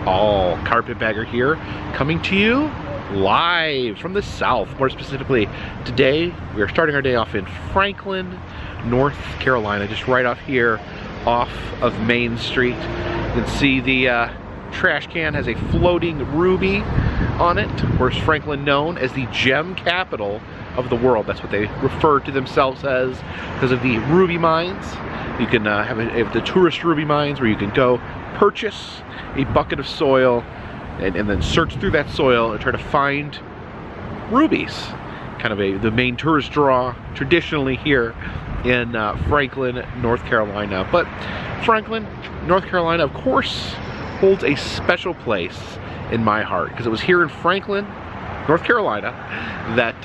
all. Carpetbagger here, coming to you live from the South. More specifically, today we are starting our day off in Franklin, North Carolina, just right off here off of Main Street. You can see the trash can has a floating ruby on it. Of course, Franklin known as the gem capital of the world. That's what they refer to themselves as because of the ruby mines. You can have the tourist ruby mines where you can go purchase a bucket of soil and then search through that soil and try to find rubies. Kind of the main tourist draw traditionally here in Franklin, North Carolina. But Franklin, North Carolina, of course, holds a special place in my heart because it was here in Franklin, North Carolina, that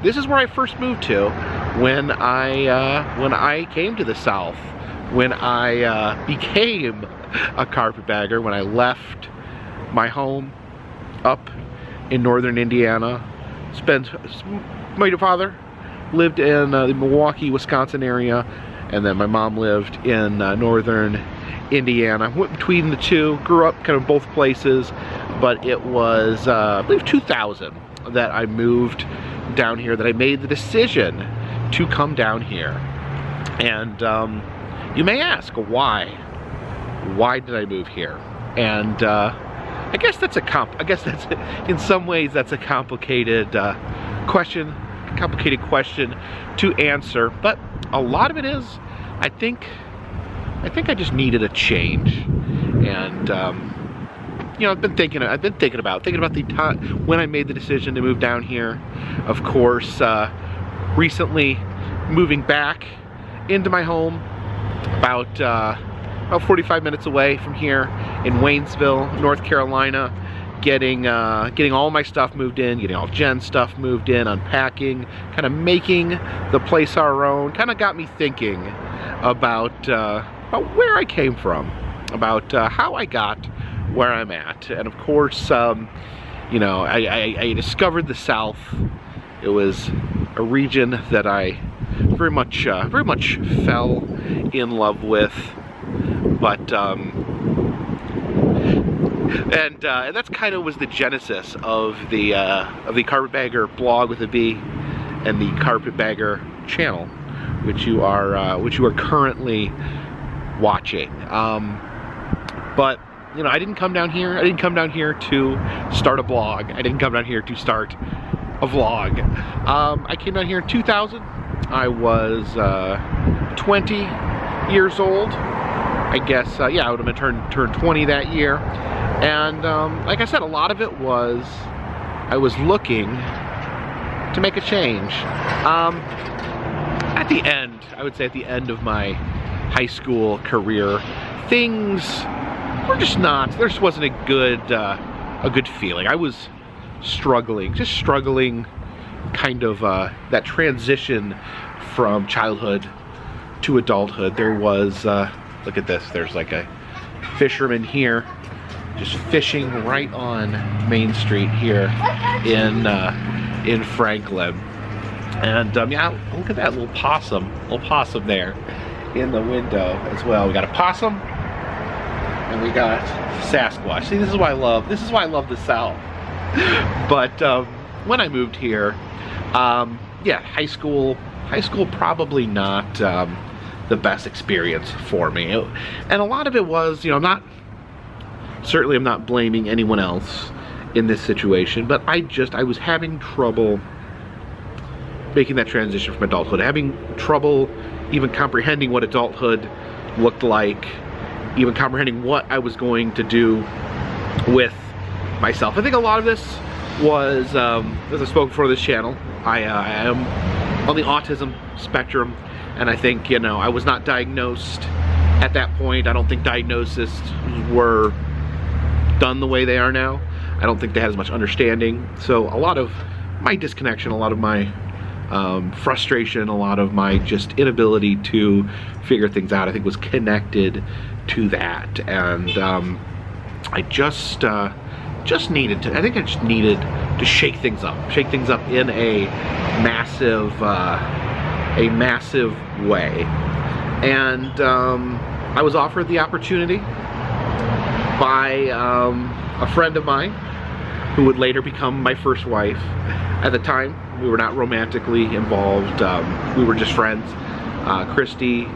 this is where I first moved to when I came to the South, when I became a carpetbagger, when I left my home up in northern Indiana. My father lived in the Milwaukee, Wisconsin area, and then my mom lived in northern Indiana. Went between the two, grew up kind of both places, but it was I believe 2000 that I moved down here, that I made the decision to come down here. And you may ask, why did I move here? And I guess that's in some ways that's a complicated question to answer, but a lot of it is I think I just needed a change. And you know, I've been thinking about the time when I made the decision to move down here. Of course, recently moving back into my home about 45 minutes away from here in Waynesville, North Carolina, getting all my stuff moved in, getting all Jen's stuff moved in, unpacking, kind of making the place our own. Kind of got me thinking about where I came from, about how I got where I'm at. And of course, you know, I discovered the South. It was a region that I very much fell in love with. But and that's kind of was the genesis of the Carpetbagger blog with a B and the Carpetbagger channel, which you are currently watching. But you know, I didn't come down here to start a blog. I didn't come down here to start a vlog. I came down here in 2000. I was 20 years old. I guess, yeah, I would have been turned 20 that year. And like I said, a lot of it was I was looking to make a change. At the end, I would say at the end of my high school career, things were just not, there just wasn't a good feeling. I was struggling kind of that transition from childhood to adulthood. There was, look at this, there's like a fisherman here just fishing right on Main Street here in Franklin. And yeah, look at that little possum there in the window as well. We got a possum and we got Sasquatch. See, this is why I love the South. But when I moved here, yeah, high school probably not the best experience for me. And a lot of it was, you know, I'm not blaming anyone else in this situation, but I was having trouble making that transition from adulthood, having trouble even comprehending what adulthood looked like, even comprehending what I was going to do with myself. I think a lot of this was, as I spoke before this channel, I am on the autism spectrum, and I think, you know, I was not diagnosed at that point. I don't think diagnoses were done the way they are now. I don't think they had as much understanding. So a lot of my disconnection, a lot of my frustration, a lot of my just inability to figure things out, I think was connected to that. And I just needed to shake things up in a massive way. And I was offered the opportunity by a friend of mine who would later become my first wife. At the time, we were not romantically involved. We were just friends. Christy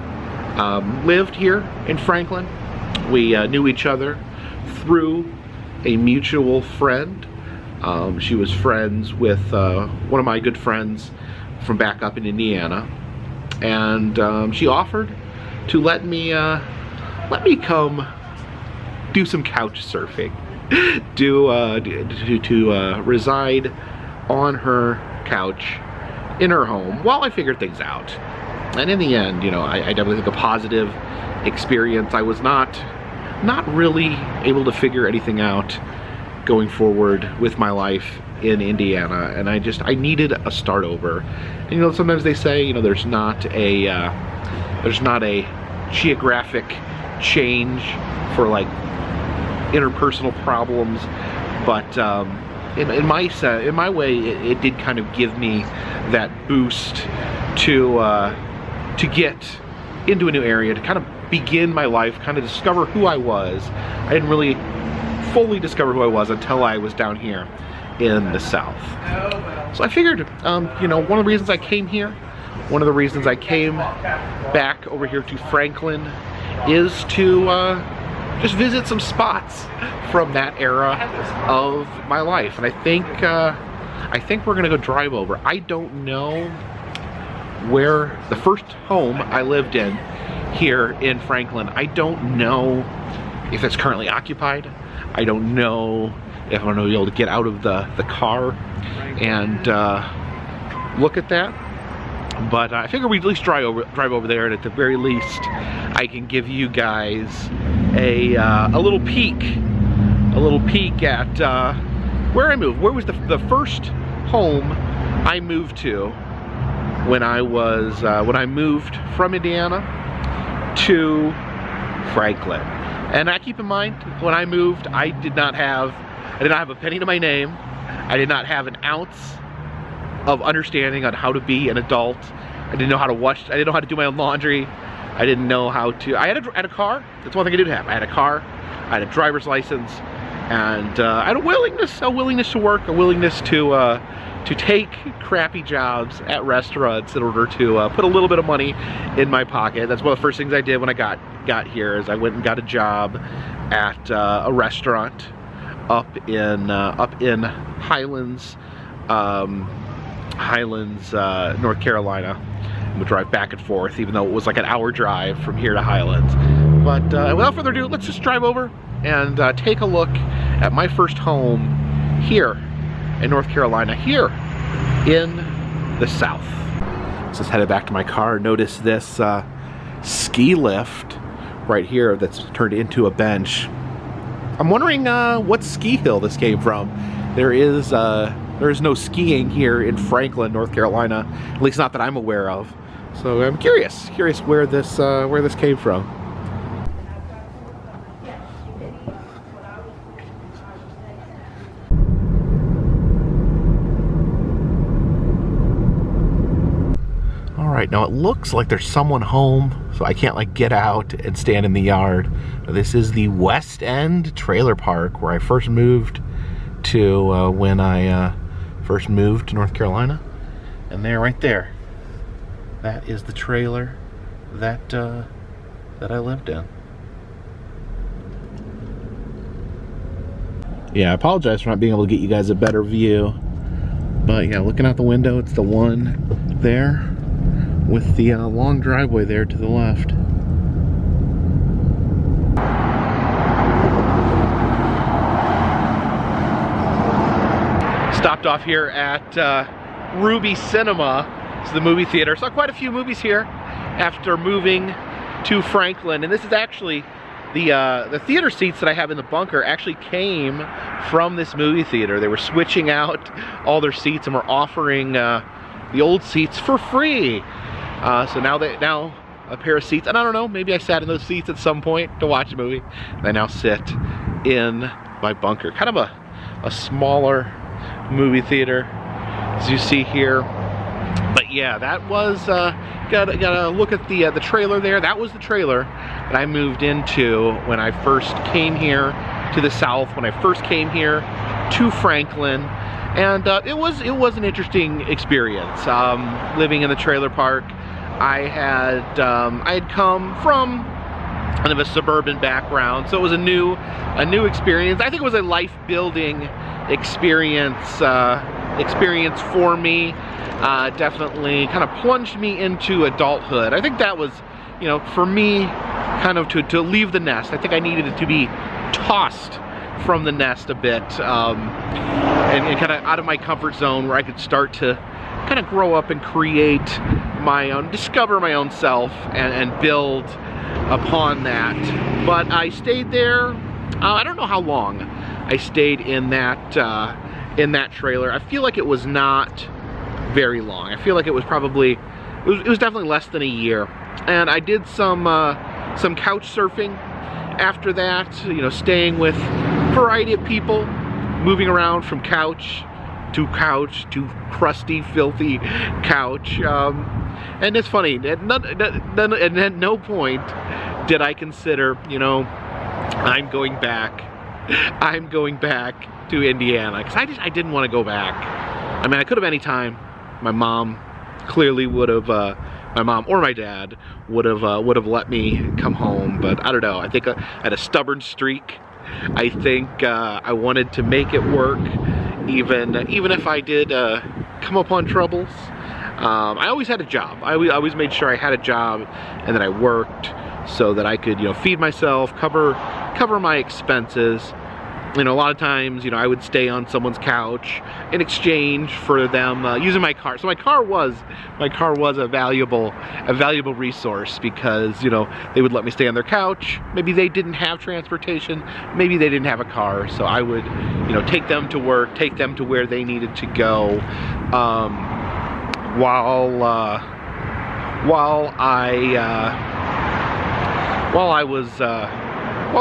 lived here in Franklin. We knew each other through a mutual friend. She was friends with one of my good friends from back up in Indiana, and she offered to let me come do some couch surfing, to reside on her couch in her home while I figured things out. And in the end, you know, I definitely think a positive experience. I was not really able to figure anything out going forward with my life in Indiana, and I needed a start over. And you know, sometimes they say, you know, there's not a geographic change for like interpersonal problems, but in my way, it did kind of give me that boost to get into a new area, to kind of begin my life, kind of discover who I was. I didn't really fully discover who I was until I was down here in the South. So I figured, you know, one of the reasons I came here, one of the reasons I came back over here to Franklin is to just visit some spots from that era of my life. And I think we're gonna go drive over. I don't know where the first home I lived in here in Franklin, I don't know if it's currently occupied. I don't know if I'm gonna be able to get out of the car and look at that. But I figure we'd at least drive over there, and at the very least, I can give you guys a little peek at where I moved. Where was the first home I moved to when I moved from Indiana to Franklin. And I keep in mind, when I moved, I did not have a penny to my name. I did not have an ounce of understanding on how to be an adult. I didn't know how to wash. I didn't know how to do my own laundry. I didn't know how to. I had a car. That's one thing I did have. I had a car. I had a driver's license, and I had a willingness to work, a willingness to take crappy jobs at restaurants in order to put a little bit of money in my pocket. That's one of the first things I did when I got here. Is I went and got a job at a restaurant up in Highlands, North Carolina. And would drive back and forth, even though it was like an hour drive from here to Highlands. But without further ado, let's just drive over and take a look at my first home here in North Carolina, here in the South. So let's head back to my car. Notice this ski lift right here that's turned into a bench. I'm wondering what ski hill this came from. There is no skiing here in Franklin, North Carolina, at least not that I'm aware of. So I'm curious where this came from. All right, now it looks like there's someone home, so I can't like get out and stand in the yard. This is the West End Trailer Park where I first moved to when I first moved to North Carolina. And there, right there, that is the trailer that I lived in. Yeah, I apologize for not being able to get you guys a better view, but yeah, looking out the window, it's the one there with the long driveway there to the left. Stopped off here at Ruby Cinema. It's the movie theater. Saw quite a few movies here after moving to Franklin, and this is actually the theater seats that I have in the bunker actually came from this movie theater. They were switching out all their seats and were offering the old seats for free. So now a pair of seats, and I don't know, maybe I sat in those seats at some point to watch a movie. And I now sit in my bunker. Kind of a smaller movie theater, as you see here. But yeah, that was gotta look at the trailer there. That was the trailer that I moved into when I first came here to the south when I first came here to Franklin, and it was an interesting experience living in the trailer park. I had come from kind of a suburban background, so it was a new experience. I think it was a life-building experience for me. Definitely kind of plunged me into adulthood. I think that was, you know, for me, kind of to leave the nest. I think I needed it to be tossed from the nest a bit, and kind of out of my comfort zone, where I could start to kind of grow up and create my own, discover my own self, and build upon that. But I stayed there, I don't know how long I stayed in that trailer. I feel like it was not very long. I feel like it was probably, it was definitely less than a year. And I did some couch surfing after that, you know, staying with a variety of people, moving around from couch to crusty, filthy couch. And it's funny, at no point did I consider, you know, I'm going back to Indiana, because I didn't want to go back. I mean, I could have any time. My mom clearly would have, my mom or my dad would have let me come home, but I don't know. I think I had a stubborn streak. I think I wanted to make it work, even if I did come upon troubles. I always had a job. I always made sure I had a job and that I worked so that I could, you know, feed myself, cover my expenses. You know, a lot of times, you know, I would stay on someone's couch in exchange for them using my car. So my car was a valuable resource, because, you know, they would let me stay on their couch. Maybe they didn't have transportation, maybe they didn't have a car, so I would, you know, take them to work, take them to where they needed to go, while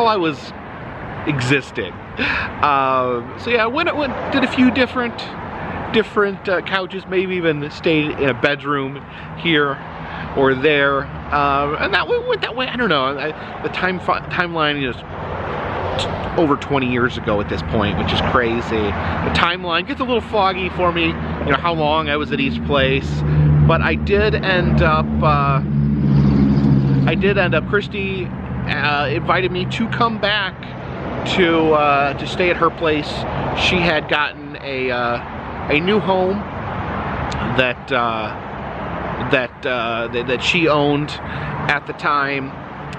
I was existing. So yeah, I did a few different couches, maybe even stayed in a bedroom here or there, and that went that way. I don't know. The timeline is over 20 years ago at this point, which is crazy. The timeline gets a little foggy for me, you know, how long I was at each place. But I did end up. Christy invited me to come back to stay at her place. She had gotten a new home that she owned at the time,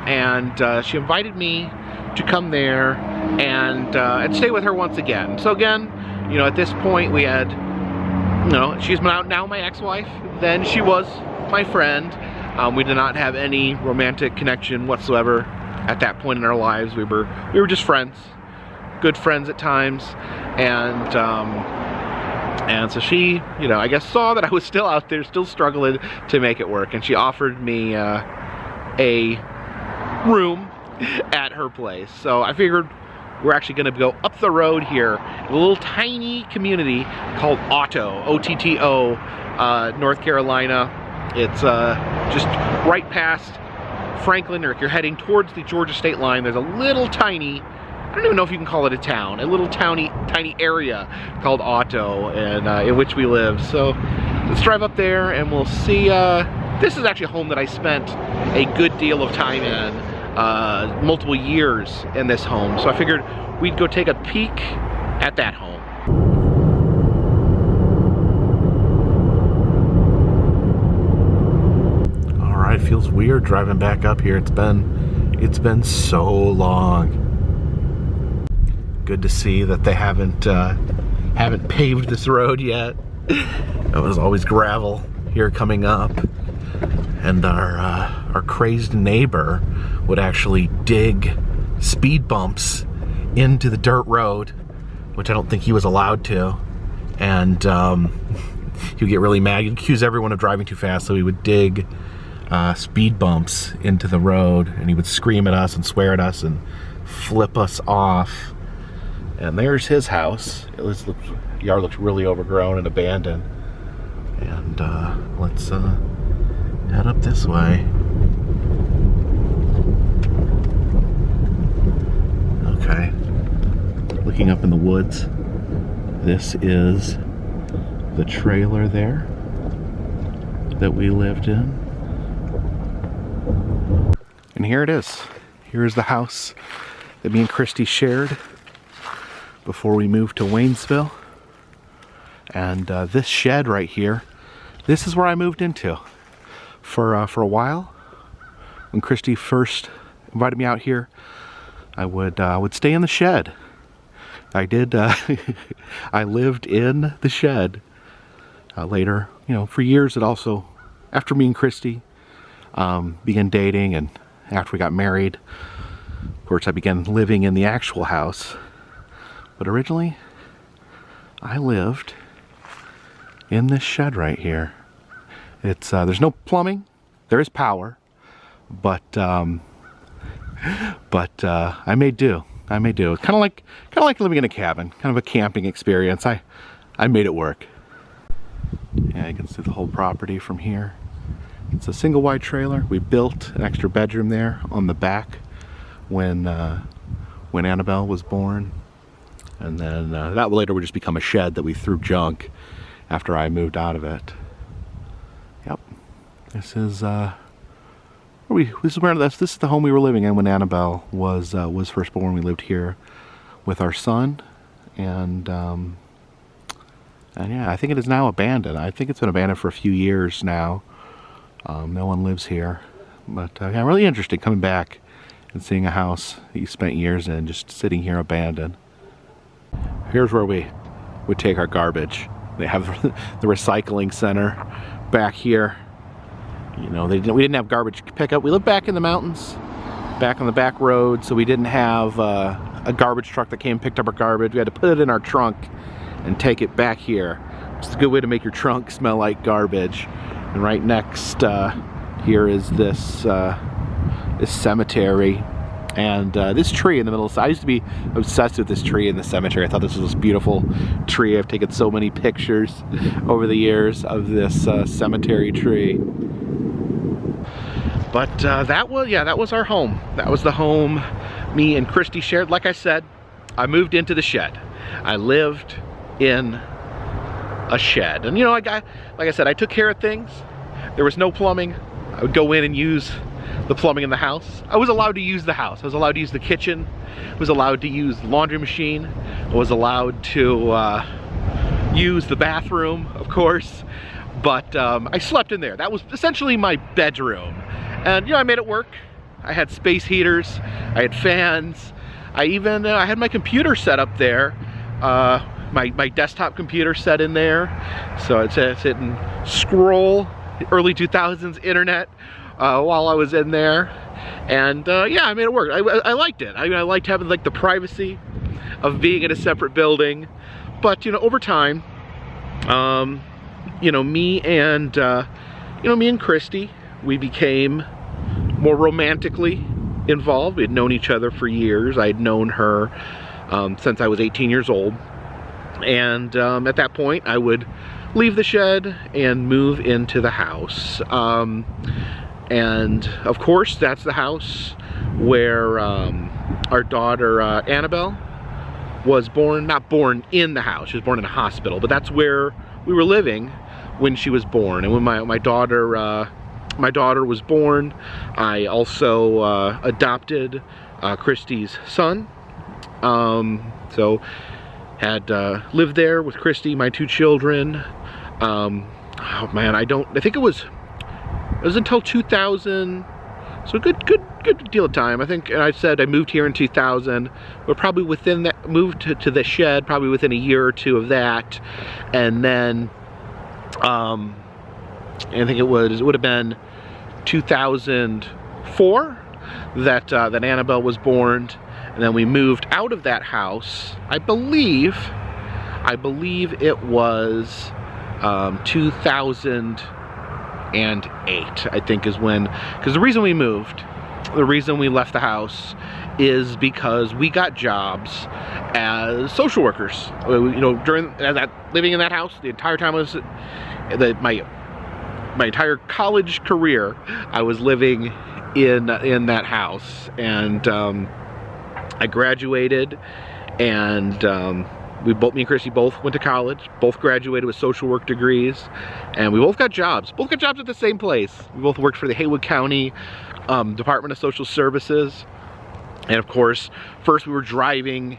and she invited me to come there and stay with her once again. So again, you know, at this point we had, you know, she's now my ex-wife. Then she was my friend. We did not have any romantic connection whatsoever at that point in our lives. We were just friends, good friends at times, and so she, you know, I guess saw that I was still out there, still struggling to make it work, and she offered me a room at her place. So I figured we're actually going to go up the road here, a little tiny community called Otto, O-T-T-O, North Carolina. It's just right past Franklin, or if you're heading towards the Georgia state line, there's a little tiny, I don't even know if you can call it a town, a little tiny area called Otto, and in which we live. So let's drive up there and we'll see. This is actually a home that I spent a good deal of time in, multiple years in this home. So I figured we'd go take a peek at that home. It feels weird driving back up here. It's been so long. Good to see that they haven't paved this road yet. It was always gravel here coming up, and our crazed neighbor would actually dig speed bumps into the dirt road, which I don't think he was allowed to, and he would get really mad. He'd accuse everyone of driving too fast, so he would dig speed bumps into the road, and he would scream at us and swear at us and flip us off. And there's his house. The yard looks really overgrown and abandoned. And let's head up this way. Okay. looking up in the woods. This is the trailer there that we lived in. And here it is. Here is the house that me and Christy shared before we moved to Waynesville. And this shed right here, this is where I moved into for a while. When Christy first invited me out here, I would stay in the shed. I did. I lived in the shed. Later, you know, for years. It also, after me and Christy began dating, and after we got married, of course, I began living in the actual house. But originally, I lived in this shed right here. It's there's no plumbing. There is power, but I made do. I made do. Kind of like living in a cabin, kind of a camping experience. I made it work. Yeah, you can see the whole property from here. It's a single wide trailer. We built an extra bedroom there on the back when Annabelle was born, and then that later would just become a shed that we threw junk after I moved out of it. Yep, this is this is the home we were living in when Annabelle was first born. We lived here with our son, and yeah, I think it is now abandoned. I think it's been abandoned for a few years now. No one lives here, but yeah, really interesting coming back and seeing a house that you spent years in just sitting here abandoned. Here's where we would take our garbage. They have the recycling center back here. You know, we didn't have garbage pickup. We lived back in the mountains, back on the back road, so we didn't have a garbage truck that came and picked up our garbage. We had to put it in our trunk and take it back here. It's a good way to make your trunk smell like garbage. And right next here is this cemetery, and this tree in the middle. I used to be obsessed with this tree in the cemetery. I thought this was this beautiful tree. I've taken so many pictures over the years of this cemetery tree. But that was our home. That was the home me and Christy shared. Like I said, I moved into the shed. I lived in a shed, and you know, like I said, I took care of things. There was no plumbing. I would go in and use the plumbing in the house. I was allowed to use the house. I was allowed to use the kitchen. I was allowed to use the laundry machine. I was allowed to use the bathroom, of course. But I slept in there. That was essentially my bedroom. And you know, I made it work. I had space heaters. I had fans. I even I had my computer set up there. My desktop computer set in there, so I'd sit and scroll early 2000s internet while I was in there, and yeah, I made it work. I liked it. I liked having like the privacy of being in a separate building, but you know, over time, you know, me and Christy, we became more romantically involved. We had known each other for years. I had known her since I was 18 years old. And at that point, I would leave the shed and move into the house. And of course, that's the house where our daughter Annabelle was born. Not born in the house, she was born in a hospital, but that's where we were living when she was born. And when my daughter was born, I also adopted Christy's son. So had lived there with Christy, my two children. Oh man, I think it was until 2000, so a good deal of time. I think I said I moved here in 2000, but probably within that, moved to the shed probably within a year or two of that. And then I think it would have been 2004 that Annabelle was born. And then we moved out of that house. I believe it was 2008, I think, is when, because the reason we moved, the reason we left the house is because we got jobs as social workers. You know, during living in that house, the entire time I was, my entire college career, I was living in that house. And I graduated and me and Christy both went to college, both graduated with social work degrees, and we both got jobs. Both got jobs at the same place. We both worked for the Haywood County Department of Social Services. And of course, first we were driving,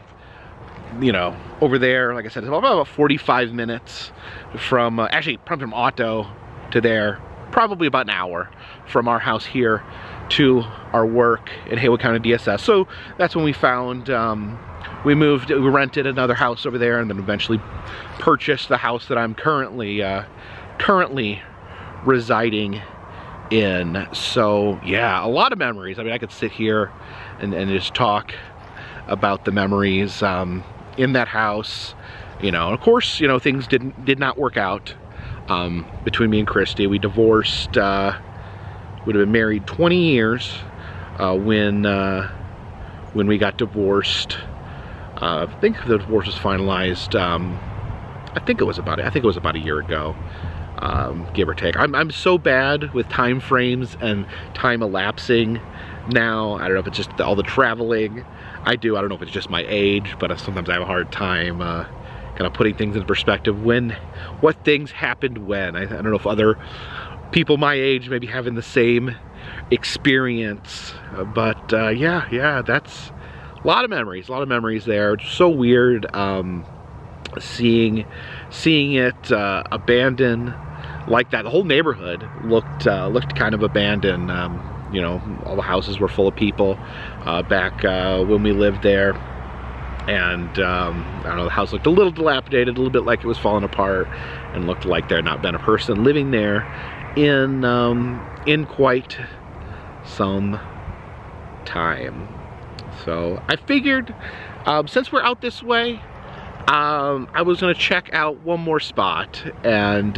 you know, over there, like I said, it's about 45 minutes from, actually from Otto to there, probably about an hour from our house here to our work in Haywood County DSS. So that's when we found, we rented another house over there, and then eventually purchased the house that I'm currently residing in. So yeah, a lot of memories. I mean, I could sit here and just talk about the memories in that house, you know. And of course, you know, things did not work out between me and Christy. We divorced, would have been married 20 years when we got divorced. I think the divorce was finalized, I think it was about a year ago, give or take. I'm so bad with time frames and time elapsing now. I don't know if it's just all the traveling I do. I don't know if it's just my age, but sometimes I have a hard time kind of putting things in perspective, what things happened when. I don't know if other people my age may be having the same experience, but yeah, that's a lot of memories there. It's so weird seeing it abandoned like that. The whole neighborhood looked kind of abandoned. You know, all the houses were full of people back when we lived there, and I don't know, the house looked a little dilapidated, a little bit like it was falling apart, and looked like there had not been a person living there in quite some time. So I figured, since we're out this way, I was gonna check out one more spot. And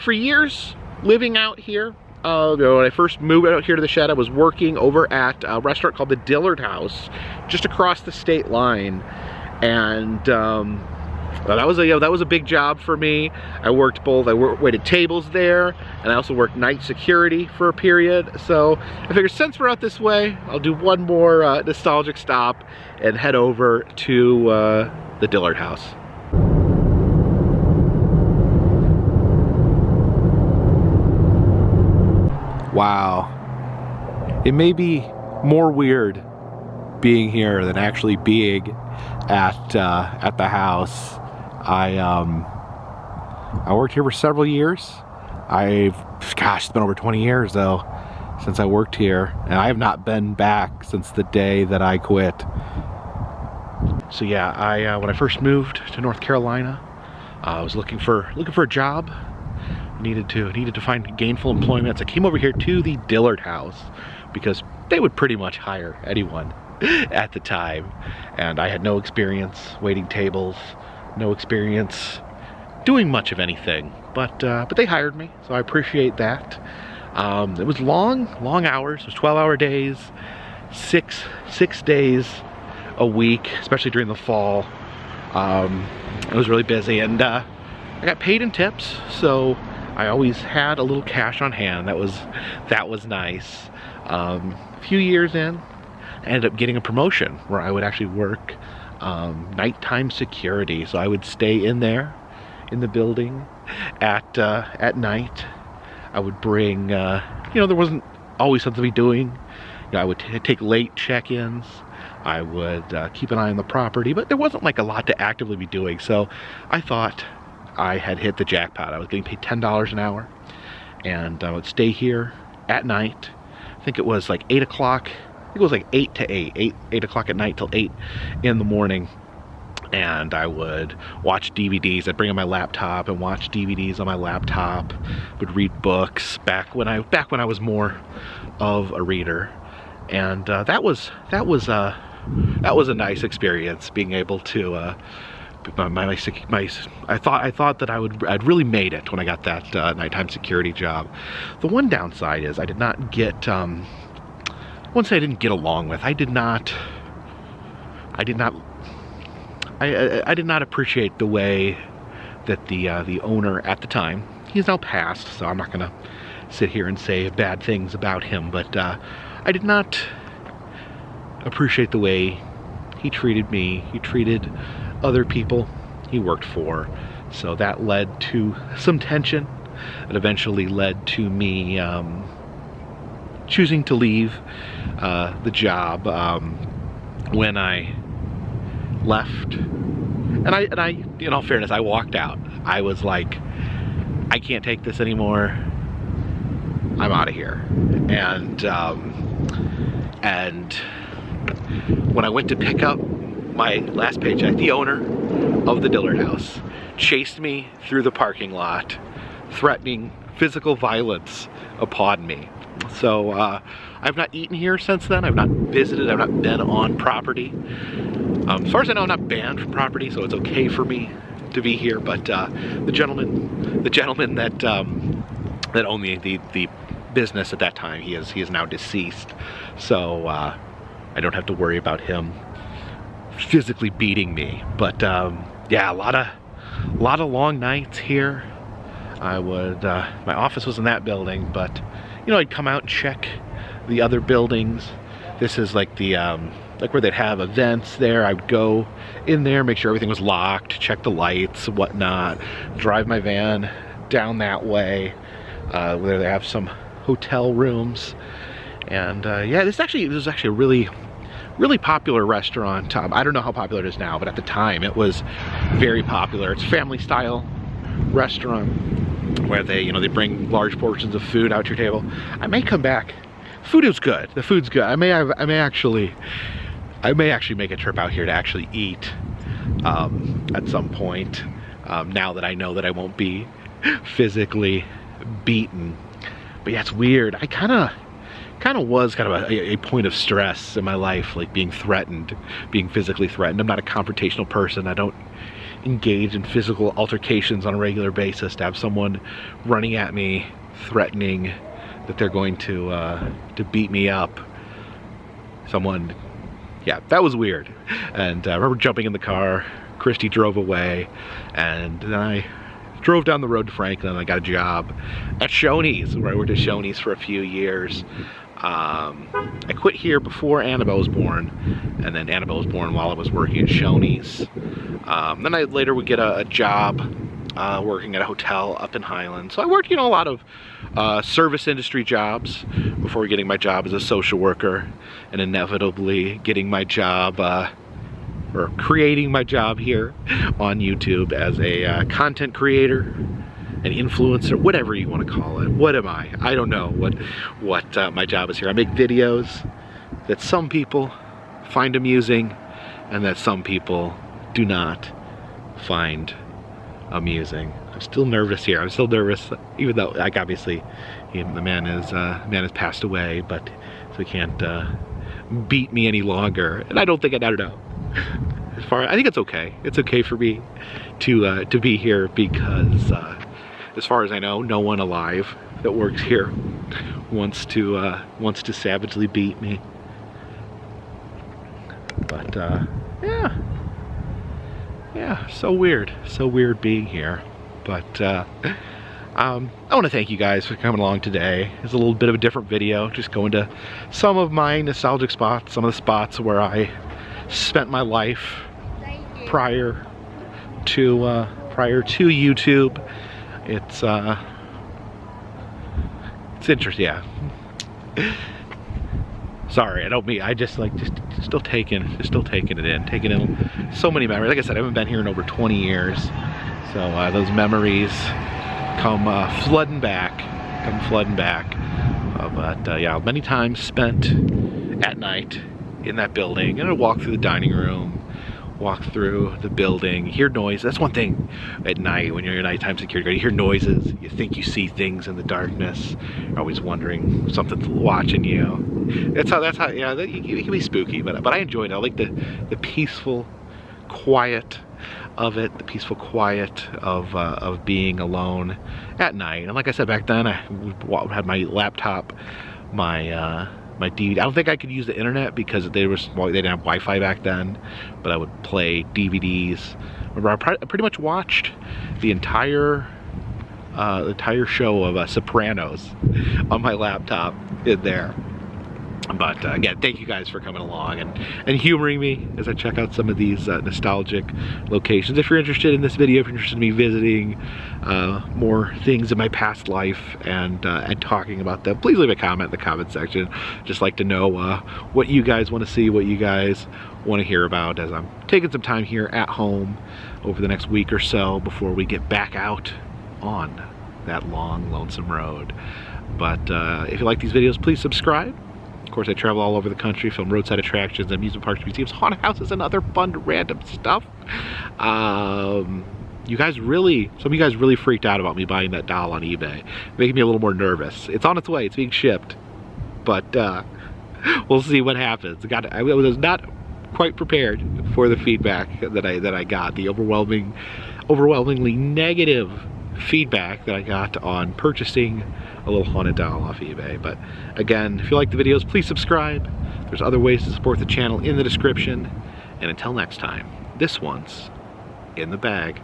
for years living out here, you know, when I first moved out here to the shed, I was working over at a restaurant called the Dillard House, just across the state line. And that was a big job for me. I waited tables there, and I also worked night security for a period. So I figured, since we're out this way, I'll do one more nostalgic stop and head over to the Dillard House. Wow. It may be more weird being here than actually being at the house. I worked here for several years. Gosh, it's been over 20 years though since I worked here, and I have not been back since the day that I quit. So yeah, when I first moved to North Carolina, I was looking for a job. Needed to find gainful employment. So I came over here to the Dillard House because they would pretty much hire anyone at the time, and I had no experience waiting tables, no experience doing much of anything, but they hired me, so I appreciate that. It was long hours. It was 12-hour days, six days a week, especially during the fall. It was really busy, and I got paid in tips, so I always had a little cash on hand. That was nice. A few years in, I ended up getting a promotion where I would actually work nighttime security. So I would stay in there in the building at night. I would bring, you know, there wasn't always something to be doing. You know, I would take late check-ins. I would keep an eye on the property, but there wasn't like a lot to actively be doing. So I thought I had hit the jackpot. I was getting paid $10 an hour, and I would stay here at night. I think it was like 8 o'clock. I think it was like 8 to 8 o'clock at night till 8 in the morning. And I would watch DVDs. I'd bring in my laptop and watch DVDs on my laptop. Would read books back when I was more of a reader. And that was a nice experience, being able to I thought that I'd really made it when I got that nighttime security job. The one downside is I did not get I didn't get along with. I did not appreciate the way that the owner at the time, he's now passed, so I'm not gonna sit here and say bad things about him, but I did not appreciate the way he treated me, he treated other people he worked for. So that led to some tension. It eventually led to me choosing to leave the job when I left. And I, in all fairness, I walked out. I was like, I can't take this anymore. I'm out of here. And when I went to pick up my last paycheck, the owner of the Dillard House chased me through the parking lot, threatening physical violence upon me. So I've not eaten here since then. I've not visited. I've not been on property. As far as I know, I'm not banned from property, so it's okay for me to be here. But the gentleman that that owned the business at that time, he is now deceased. So I don't have to worry about him physically beating me. But yeah, a lot of long nights here. I would my office was in that building, but you know, I'd come out and check the other buildings. This is like the like where they'd have events there. I would go in there, make sure everything was locked, check the lights, whatnot, drive my van down that way, where they have some hotel rooms. And yeah, this was actually a really popular restaurant. I don't know how popular it is now, but at the time it was very popular. It's a family style restaurant where they bring large portions of food out to your table. I may come back. Food is good. The food's good. I may actually make a trip out here to actually eat at some point. Now that I know that I won't be physically beaten. But yeah, it's weird. I kind of was a point of stress in my life, like being physically threatened. I'm not a confrontational person. I don't engage in physical altercations on a regular basis. To have someone running at me, threatening that they're going to beat me up. Yeah, that was weird. And I remember jumping in the car. Christy drove away, and then I drove down the road to Franklin. And I got a job at Shoney's, where I worked at Shoney's for a few years. I quit here before Annabelle was born, and then Annabelle was born while I was working at Shoney's. Then I later would get a job working at a hotel up in Highland. So I worked, a lot of service industry jobs before getting my job as a social worker, and inevitably getting my job, or creating my job here on YouTube as a content creator, an influencer, whatever you want to call it. What am I? I don't know what my job is here. I make videos that some people find amusing and that some people do not find amusing. I'm still nervous here. I'm still nervous, even though, like, obviously the man has passed away, but so he can't beat me any longer. And I don't think I don't know. I think it's okay. It's okay for me to be here, because as far as I know, no one alive that works here wants to savagely beat me. But yeah, so weird being here. But I want to thank you guys for coming along today. It's a little bit of a different video, just going to some of my nostalgic spots, some of the spots where I spent my life prior to YouTube. It's interesting, yeah. Sorry, I don't mean, I just still taking it in, taking in so many memories. Like I said, I haven't been here in over 20 years, so those memories come flooding back. But yeah, many times spent at night in that building, and I walk through the dining room, walk through the building, hear noise. That's one thing at night when you're a nighttime security guard. You hear noises, you think you see things in the darkness. You're always wondering if something's watching you. That's how yeah, it can be spooky, but I enjoyed it. I like the peaceful quiet of it, the peaceful quiet of being alone at night. And like I said, back then I had my laptop, my DVD. I don't think I could use the internet because they didn't have Wi-Fi back then, but I would play DVDs. Remember, I pretty much watched the entire show of Sopranos on my laptop in there. But again, thank you guys for coming along and humoring me as I check out some of these nostalgic locations. If you're interested in this video, if you're interested in me visiting more things in my past life and talking about them, please leave a comment in the comment section. Just like to know what you guys want to see, what you guys want to hear about, as I'm taking some time here at home over the next week or so before we get back out on that long, lonesome road. But if you like these videos, please subscribe. Of course, I travel all over the country, film roadside attractions, amusement parks, museums, haunted houses, and other fun, random stuff. You guys really, some of you guys really freaked out about me buying that doll on eBay, making me a little more nervous. It's on its way, it's being shipped, but we'll see what happens. I was not quite prepared for the feedback that I got, the overwhelmingly negative feedback that I got on purchasing a little haunted doll off eBay. But again, if you like the videos, please subscribe. There's other ways to support the channel in the description. And until next time, this one's in the bag.